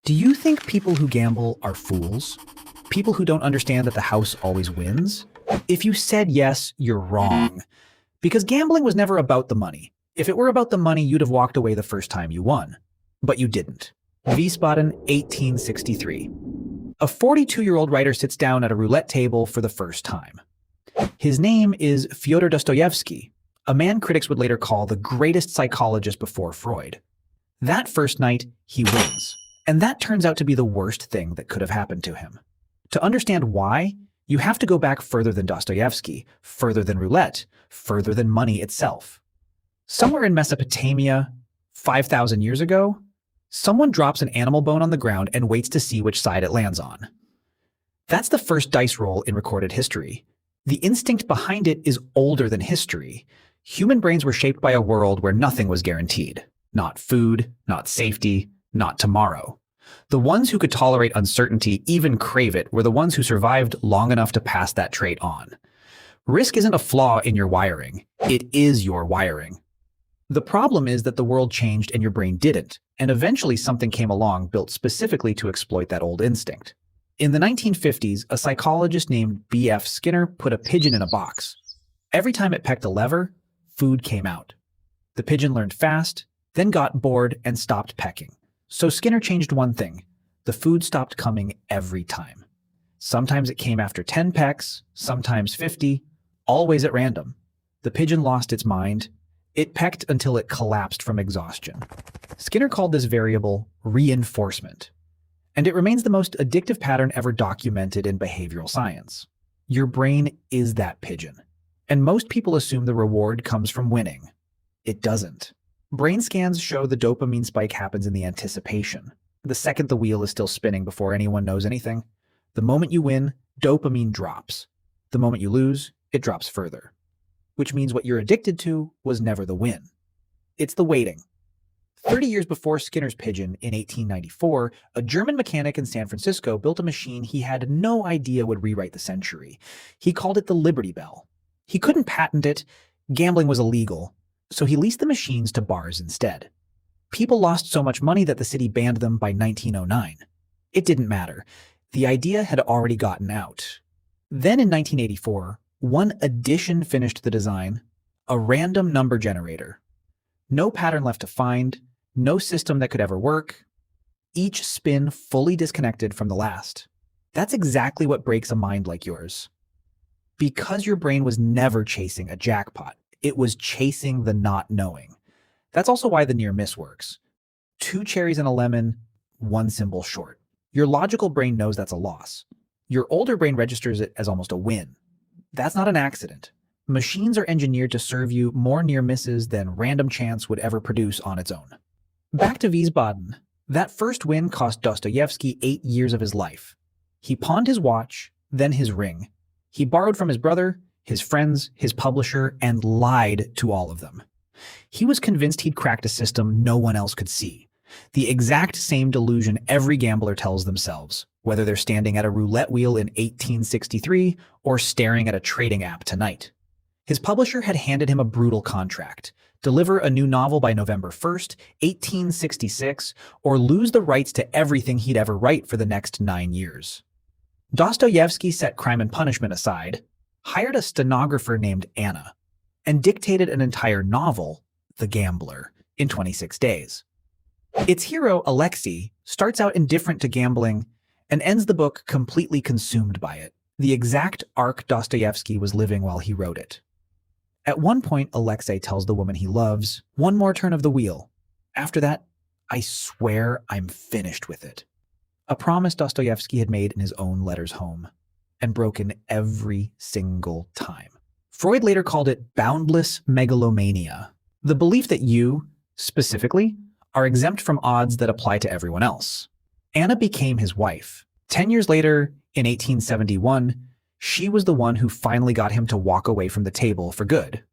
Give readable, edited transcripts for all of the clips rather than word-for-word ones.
Do you think people who gamble are fools? People who don't understand that the house always wins? If you said yes, you're wrong. Because gambling was never about the money. If it were about the money, you'd have walked away the first time you won. But you didn't. Wiesbaden, 1863. A 42-year-old writer sits down at a roulette table for the first time. His name is Fyodor Dostoevsky, a man critics would later call the greatest psychologist before Freud. That first night, he wins. And that turns out to be the worst thing that could have happened to him. To understand why, you have to go back further than Dostoevsky, further than roulette, further than money itself. Somewhere in Mesopotamia, 5,000 years ago, someone drops an animal bone on the ground and waits to see which side it lands on. That's the first dice roll in recorded history. The instinct behind it is older than history. Human brains were shaped by a world where nothing was guaranteed. Not food, not safety, not tomorrow. The ones who could tolerate uncertainty, even crave it, were the ones who survived long enough to pass that trait on. Risk isn't a flaw in your wiring. It is your wiring. The problem is that the world changed and your brain didn't, and eventually something came along built specifically to exploit that old instinct. In the 1950s, a psychologist named B.F. Skinner put a pigeon in a box. Every time it pecked a lever, food came out. The pigeon learned fast, then got bored and stopped pecking. So Skinner changed one thing. The food stopped coming every time. Sometimes it came after 10 pecks, sometimes 50, always at random. The pigeon lost its mind. It pecked until it collapsed from exhaustion. Skinner called this variable reinforcement. And it remains the most addictive pattern ever documented in behavioral science. Your brain is that pigeon. And most people assume the reward comes from winning. It doesn't. Brain scans show the dopamine spike happens in the anticipation. The second the wheel is still spinning before anyone knows anything. The moment you win, dopamine drops. The moment you lose, it drops further. Which means what you're addicted to was never the win. It's the waiting. 30 years before Skinner's pigeon, in 1894, a German mechanic in San Francisco built a machine he had no idea would rewrite the century. He called it the Liberty Bell. He couldn't patent it. Gambling was illegal. So he leased the machines to bars instead. People lost so much money that the city banned them by 1909. It didn't matter. The idea had already gotten out. Then in 1984, one addition finished the design, a random number generator. No pattern left to find, no system that could ever work. Each spin fully disconnected from the last. That's exactly what breaks a mind like yours. Because your brain was never chasing a jackpot. It was chasing the not knowing. That's also why the near miss works. 2 cherries and a lemon, 1 symbol short. Your logical brain knows that's a loss. Your older brain registers it as almost a win. That's not an accident. Machines are engineered to serve you more near misses than random chance would ever produce on its own. Back to Wiesbaden. That first win cost Dostoevsky 8 years of his life. He pawned his watch, then his ring. He borrowed from his brother, his friends, his publisher, and lied to all of them. He was convinced he'd cracked a system no one else could see. The exact same delusion every gambler tells themselves, whether they're standing at a roulette wheel in 1863 or staring at a trading app tonight. His publisher had handed him a brutal contract. Deliver a new novel by November 1st, 1866, or lose the rights to everything he'd ever write for the next 9 years. Dostoevsky set Crime and Punishment aside, hired a stenographer named Anna, and dictated an entire novel, The Gambler, in 26 days. Its hero, Alexei, starts out indifferent to gambling and ends the book completely consumed by it, the exact arc Dostoevsky was living while he wrote it. At one point, Alexei tells the woman he loves, "One more turn of the wheel. After that, I swear I'm finished with it." A promise Dostoevsky had made in his own letters home, and broken every single time. Freud later called it boundless megalomania, the belief that you, specifically, are exempt from odds that apply to everyone else. Anna became his wife. 10 years later, in 1871, she was the one who finally got him to walk away from the table for good.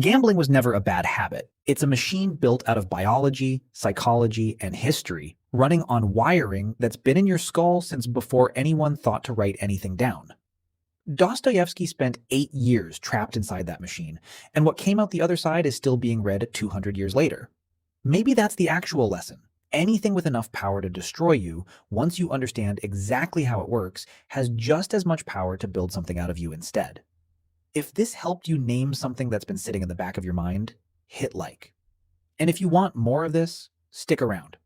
Gambling was never a bad habit. It's a machine built out of biology, psychology, and history, running on wiring that's been in your skull since before anyone thought to write anything down. Dostoevsky spent 8 years trapped inside that machine, and what came out the other side is still being read 200 years later. Maybe that's the actual lesson. Anything with enough power to destroy you, once you understand exactly how it works, has just as much power to build something out of you instead. If this helped you name something that's been sitting in the back of your mind, hit like. And if you want more of this, stick around.